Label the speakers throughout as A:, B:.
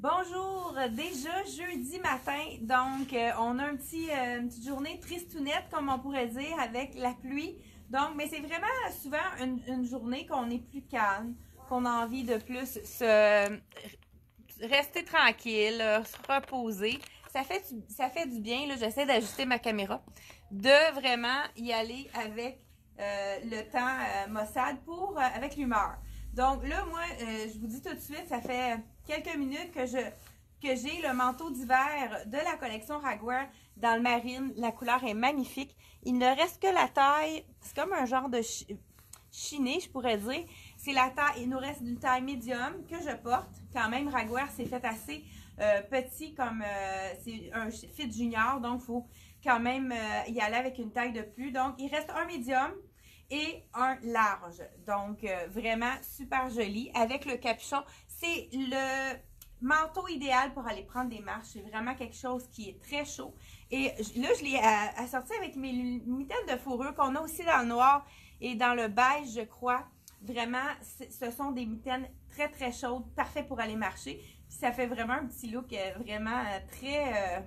A: Bonjour, déjà jeudi matin, donc on a une petite journée tristounette comme on pourrait dire avec la pluie. Donc, mais c'est vraiment souvent une journée qu'on est plus calme, qu'on a envie de plus se rester tranquille, se reposer. Ça fait du bien, là, j'essaie d'ajuster ma caméra, de vraiment y aller avec le temps maussade avec l'humeur. Donc là, moi, je vous dis tout de suite, ça fait quelques minutes que j'ai le manteau d'hiver de la collection Raguer dans le marine. La couleur est magnifique. Il ne reste que la taille, c'est comme un genre de chiné, je pourrais dire. C'est la taille, il nous reste une taille médium que je porte. Quand même, Raguer s'est fait assez petit comme c'est un fit junior, donc il faut quand même y aller avec une taille de plus. Donc, il reste un médium et un large. Donc, vraiment super joli. Avec le capuchon, c'est le manteau idéal pour aller prendre des marches. C'est vraiment quelque chose qui est très chaud. Et là, je l'ai assorti avec mes mitaines de fourrure qu'on a aussi dans le noir et dans le beige, je crois. Vraiment, ce sont des mitaines très, très chaudes, parfait pour aller marcher. Puis ça fait vraiment un petit look vraiment très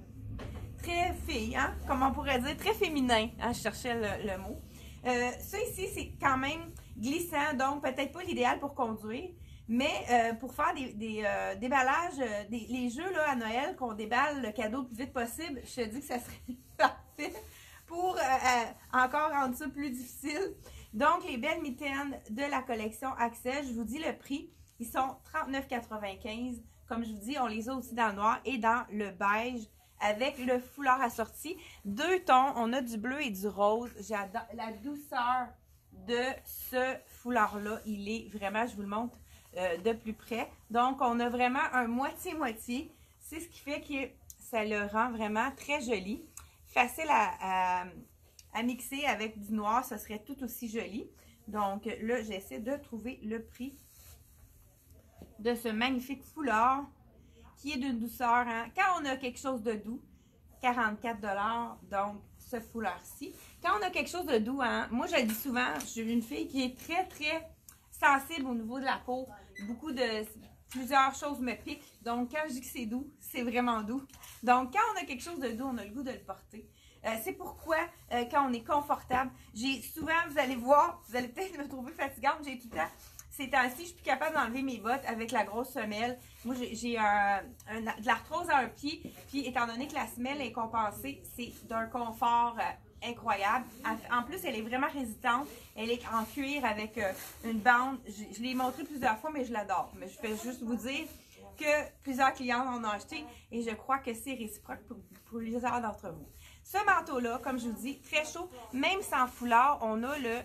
A: fille, hein? Comme on pourrait dire, très féminin. Hein? Je cherchais le mot. Ça ici, c'est quand même glissant, donc peut-être pas l'idéal pour conduire, mais pour faire des déballages, les jeux là, à Noël, qu'on déballe le cadeau le plus vite possible, je te dis que ça serait parfait pour encore rendre ça plus difficile. Donc, les belles mitaines de la collection Accès, je vous dis le prix, ils sont 39,95. Comme je vous dis, on les a aussi dans le noir et dans le beige, avec le foulard assorti. Deux tons, on a du bleu et du rose. J'adore la douceur de ce foulard-là. Il est vraiment, je vous le montre de plus près. Donc, on a vraiment un moitié-moitié. C'est ce qui fait que ça le rend vraiment très joli. Facile à mixer avec du noir, ce serait tout aussi joli. Donc, là, j'essaie de trouver le prix de ce magnifique foulard qui est d'une douceur, hein? Quand on a quelque chose de doux, 44 $, donc ce foulard-ci. Quand on a quelque chose de doux, hein? Moi je le dis souvent, je suis une fille qui est très très sensible au niveau de la peau. Plusieurs choses me piquent, donc quand je dis que c'est doux, c'est vraiment doux. Donc quand on a quelque chose de doux, on a le goût de le porter. C'est pourquoi, quand on est confortable, j'ai souvent, vous allez voir, vous allez peut-être me trouver fatigante, j'ai tout le temps. Ces temps-ci, je suis plus capable d'enlever mes bottes avec la grosse semelle. Moi, j'ai de l'arthrose à un pied. Puis, étant donné que la semelle est compensée, c'est d'un confort incroyable. En plus, elle est vraiment résistante. Elle est en cuir avec une bande. Je l'ai montré plusieurs fois, mais je l'adore. Mais je vais juste vous dire que plusieurs clients en ont acheté et je crois que c'est réciproque pour plusieurs d'entre vous. Ce manteau-là, comme je vous dis, très chaud. Même sans foulard, on a le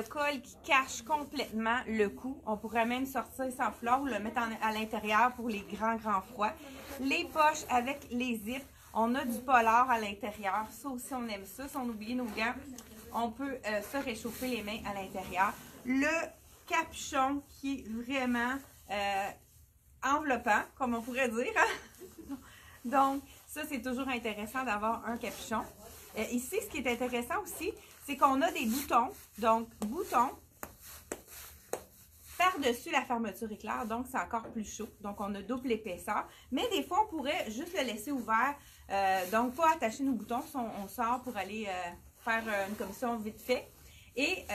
A: col qui cache complètement le cou. On pourrait même sortir sans foulard ou le mettre à l'intérieur pour les grands froids. Les poches avec les zips. On a du polar à l'intérieur. Ça aussi, on aime ça. Si on oublie nos gants, on peut se réchauffer les mains à l'intérieur. Le capuchon qui est vraiment enveloppant, comme on pourrait dire. Hein? Donc, ça, c'est toujours intéressant d'avoir un capuchon. Ici, ce qui est intéressant aussi, c'est qu'on a des boutons. Donc, boutons par-dessus la fermeture éclair. Donc, c'est encore plus chaud. Donc, on a double épaisseur. Mais des fois, on pourrait juste le laisser ouvert. Donc, pas attacher nos boutons. On sort pour aller faire une commission vite fait. Et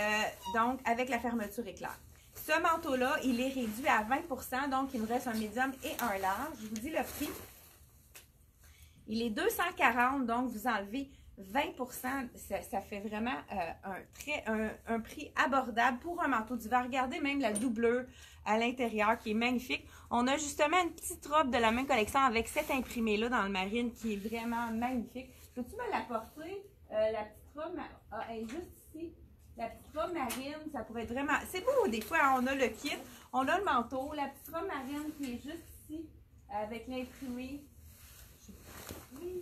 A: donc, avec la fermeture éclair. Ce manteau-là, il est réduit à 20 %. Donc, il nous reste un médium et un large. Je vous dis le prix. Il est 240, donc vous enlevez 20 %, ça fait vraiment un prix abordable pour un manteau d'hiver. Regardez même la doublure à l'intérieur qui est magnifique. On a justement une petite robe de la même collection avec cette imprimée-là dans le marine qui est vraiment magnifique. Peux-tu me l'apporter? La petite robe, elle est juste ici. La petite robe marine, ça pourrait être vraiment... C'est beau, des fois, hein, on a le kit, on a le manteau. La petite robe marine qui est juste ici avec l'imprimé. Oui.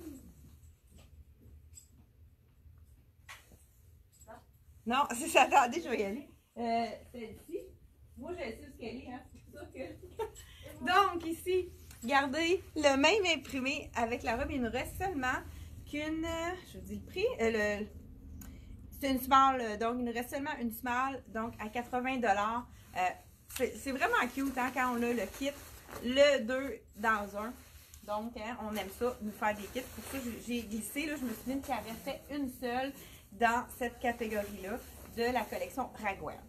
A: Non, c'est ça. Attendez, je vais y aller. Celle-ci, moi je sais où qu'elle est, hein. C'est pour ça que. Donc, ici, regardez, le même imprimé avec la robe. Il nous reste seulement qu'une. Je vous dis le prix. C'est une small, donc il nous reste seulement une small, donc à 80 $. C'est vraiment cute, hein, quand on a le kit. le 2 dans un. Donc, hein, on aime ça, nous faire des kits. Pour ça, j'ai glissé, là, je me souviens qu'il y avait fait une seule dans cette catégorie-là de la collection Ragwell.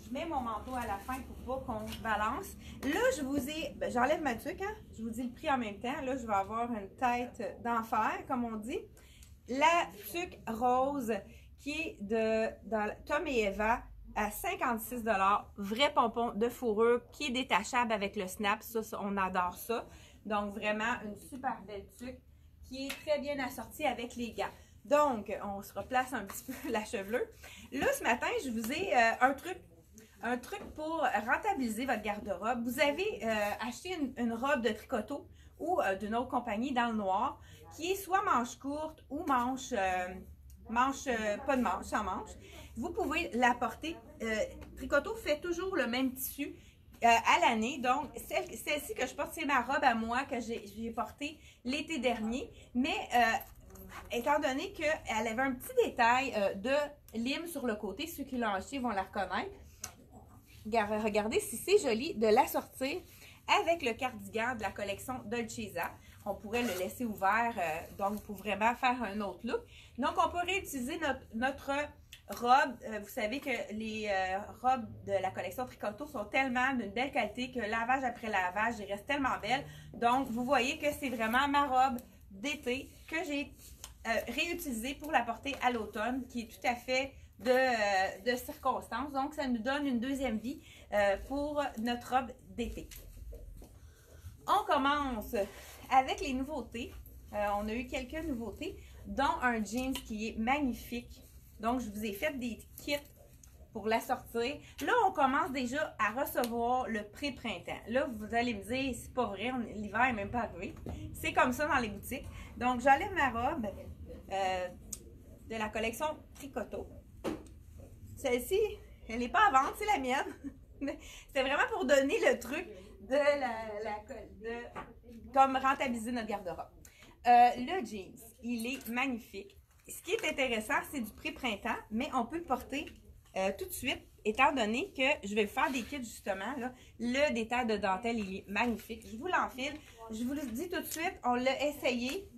A: Je mets mon manteau à la fin pour pas qu'on balance. Là, je vous ai, j'enlève ma tuque, hein? Je vous dis le prix en même temps. Là, je vais avoir une tête d'enfer, comme on dit. La tuque rose qui est dans Tom et Eva à 56 $. Vrai pompon de fourrure qui est détachable avec le snap. Ça, on adore ça. Donc, vraiment, une super belle tuque qui est très bien assortie avec les gants. Donc, on se replace un petit peu la chevelure. Là, ce matin, je vous ai un truc pour rentabiliser votre garde-robe. Vous avez acheté une robe de tricoteau ou d'une autre compagnie dans le noir qui est soit manche courte ou manche, pas de manche, sans manche. Vous pouvez la porter. Tricoteau fait toujours le même tissu à l'année. Donc, celle-ci que je porte, c'est ma robe à moi que j'ai portée l'été dernier. Mais étant donné qu'elle avait un petit détail de lime sur le côté, ceux qui l'ont acheté vont la reconnaître. Regardez si c'est joli de l'assortir avec le cardigan de la collection Dolcezza. On pourrait le laisser ouvert donc pour vraiment faire un autre look. Donc, on peut réutiliser notre robe. Vous savez que les robes de la collection Tricoteau sont tellement d'une belle qualité que lavage après lavage, elles restent tellement belles. Donc, vous voyez que c'est vraiment ma robe d'été que j'ai réutilisée pour la porter à l'automne, qui est tout à fait de circonstances. Donc, ça nous donne une deuxième vie pour notre robe d'été. On commence avec les nouveautés. On a eu quelques nouveautés, dont un jeans qui est magnifique. Donc, je vous ai fait des kits pour la sortir. Là, on commence déjà à recevoir le pré-printemps. Là, vous allez me dire, c'est pas vrai, l'hiver n'est même pas arrivé. C'est comme ça dans les boutiques. Donc, j'enlève ma robe de la collection Tricoteau. Celle-ci, elle n'est pas à vendre, c'est la mienne. C'était vraiment pour donner le truc de comme rentabiliser notre garde-robe. Le jeans, il est magnifique. Ce qui est intéressant, c'est du pré-printemps, mais on peut le porter tout de suite, étant donné que je vais faire des kits justement. Là, le détail de dentelle, il est magnifique. Je vous l'enfile. Je vous le dis tout de suite, on l'a essayé.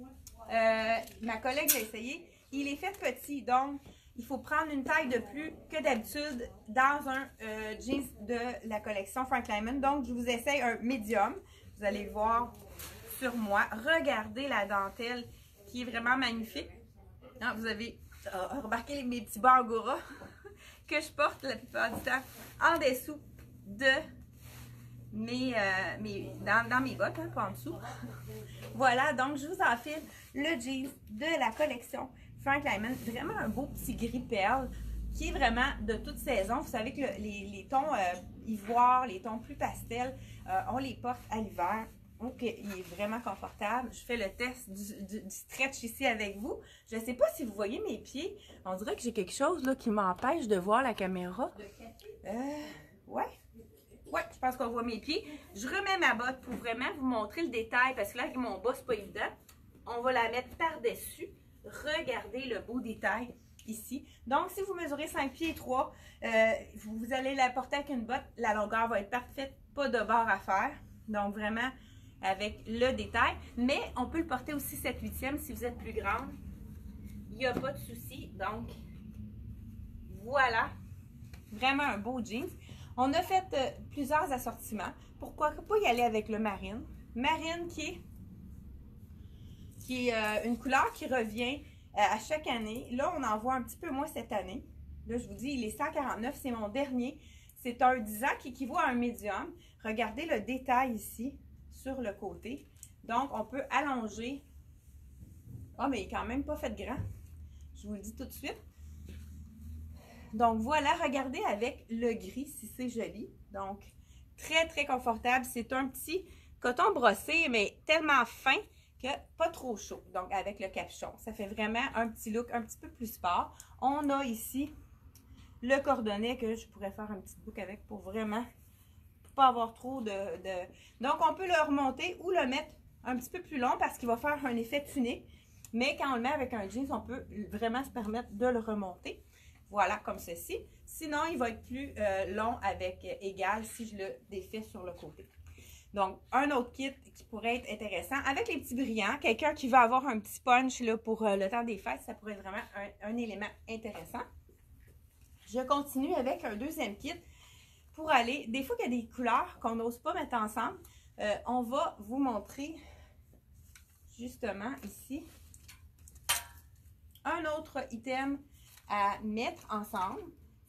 A: Ma collègue l'a essayé. Il est fait petit, donc il faut prendre une taille de plus que d'habitude dans un jeans de la collection Frank Lyman. Donc, je vous essaye un médium. Vous allez le voir sur moi. Regardez la dentelle qui est vraiment magnifique. Ah, vous avez remarqué mes petits bas angora que je porte la plupart du temps en dessous de dans mes bottes, hein, pas en dessous. Voilà, donc je vous enfile le jeans de la collection Frank Lyman. Vraiment un beau petit gris perle qui est vraiment de toute saison. Vous savez que les tons ivoire, les tons plus pastels, on les porte à l'hiver. Donc, il est vraiment confortable. Je fais le test du stretch ici avec vous. Je ne sais pas si vous voyez mes pieds. On dirait que j'ai quelque chose là qui m'empêche de voir la caméra. Ouais. Ouais, je pense qu'on voit mes pieds. Je remets ma botte pour vraiment vous montrer le détail parce que là, avec mon bas, c'est pas évident. On va la mettre par-dessus. Regardez le beau détail ici. Donc, si vous mesurez 5 pieds et 3, vous allez la porter avec une botte. La longueur va être parfaite. Pas de bord à faire. Donc, vraiment avec le détail. Mais on peut le porter aussi 7/8e si vous êtes plus grande. Il n'y a pas de souci. Donc, voilà. Vraiment un beau jeans. On a fait plusieurs assortiments. Pourquoi pas y aller avec le marine? Marine qui est une couleur qui revient à chaque année. Là, on en voit un petit peu moins cette année. Là, je vous dis, il est 149. C'est mon dernier. C'est un 10 ans qui équivaut à un médium. Regardez le détail ici sur le côté. Donc, on peut allonger. Ah, mais il n'est quand même pas fait grand. Je vous le dis tout de suite. Donc, voilà, regardez avec le gris si c'est joli. Donc, très, très confortable. C'est un petit coton brossé, mais tellement fin que pas trop chaud. Donc, avec le capuchon. Ça fait vraiment un petit look un petit peu plus sport. On a ici le cordonnet que je pourrais faire un petit bouc avec pour vraiment pas avoir trop de... Donc, on peut le remonter ou le mettre un petit peu plus long parce qu'il va faire un effet tunique. Mais quand on le met avec un jeans, on peut vraiment se permettre de le remonter. Voilà, comme ceci. Sinon, il va être plus long avec égal si je le défais sur le côté. Donc, un autre kit qui pourrait être intéressant. Avec les petits brillants, quelqu'un qui va avoir un petit punch là, pour le temps des fêtes, ça pourrait être vraiment un élément intéressant. Je continue avec un deuxième kit pour aller... Des fois qu'il y a des couleurs qu'on n'ose pas mettre ensemble, on va vous montrer justement ici un autre item à mettre ensemble.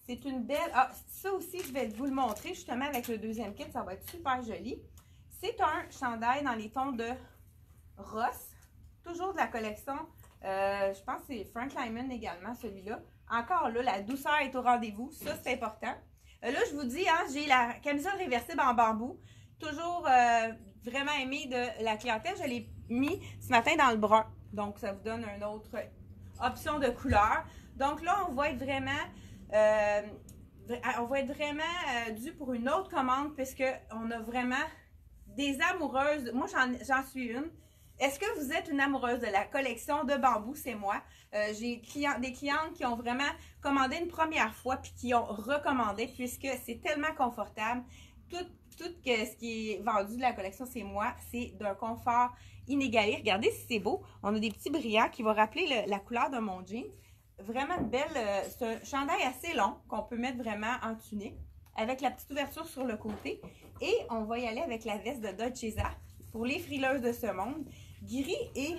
A: C'est une belle... Ah, ça aussi, je vais vous le montrer justement avec le deuxième kit. Ça va être super joli. C'est un chandail dans les tons de Ross. Toujours de la collection. Je pense que c'est Frank Lyman également, celui-là. Encore là, la douceur est au rendez-vous. Ça, c'est important. Là, je vous dis, hein, j'ai la camisole réversible en bambou. Toujours vraiment aimée de la clientèle. Je l'ai mis ce matin dans le brun. Donc, ça vous donne une autre option de couleur. Donc là, on va être vraiment... dû pour une autre commande puisqu'on a vraiment des amoureuses. Moi, j'en suis une. Est-ce que vous êtes une amoureuse de la collection de bambou? C'est moi. J'ai des clientes qui ont vraiment commandé une première fois puis qui ont recommandé puisque c'est tellement confortable. Tout ce qui est vendu de la collection, c'est moi. C'est d'un confort inégalé. Regardez si c'est beau. On a des petits brillants qui vont rappeler la couleur de mon jean. Vraiment une belle, c'est un chandail assez long qu'on peut mettre vraiment en tunique avec la petite ouverture sur le côté. Et on va y aller avec la veste de Dolcezza pour les frileuses de ce monde. Gris et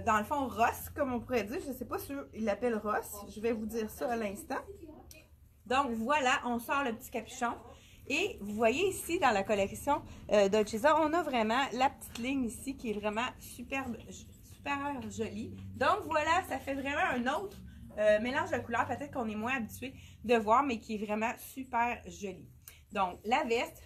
A: dans le fond Ross, comme on pourrait dire. Je ne sais pas si il l'appelle Ross. Je vais vous dire ça à l'instant. Donc voilà, on sort le petit capuchon. Et vous voyez ici dans la collection Dolcezza, on a vraiment la petite ligne ici qui est vraiment super jolie. Donc voilà, ça fait vraiment un autre mélange de couleurs, peut-être qu'on est moins habitué de voir, mais qui est vraiment super joli. Donc la veste,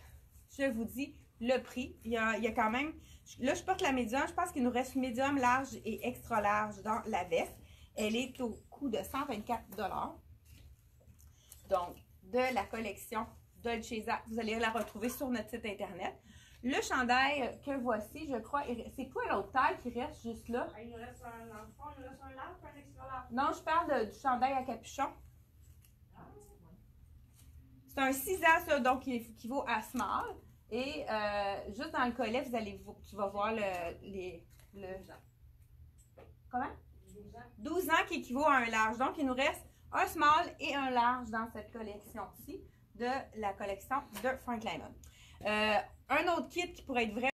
A: je vous dis le prix, il y a quand même, là je porte la médium, je pense qu'il nous reste médium, large et extra large dans la veste. Elle est au coût de 124 $. Donc de la collection Dolcezza, vous allez la retrouver sur notre site internet. Le chandail que voici, je crois, c'est quoi l'autre taille qui reste juste là?
B: Il nous reste un large, un extra large.
A: Non, je parle du chandail à capuchon. C'est un 6 ans, ça, donc qui équivaut à small. Et juste dans le collet, tu vas voir comment? 12 ans qui équivaut à un large. Donc, il nous reste un small et un large dans cette collection-ci de la collection de Frank Lyman. Un autre kit qui pourrait être vraiment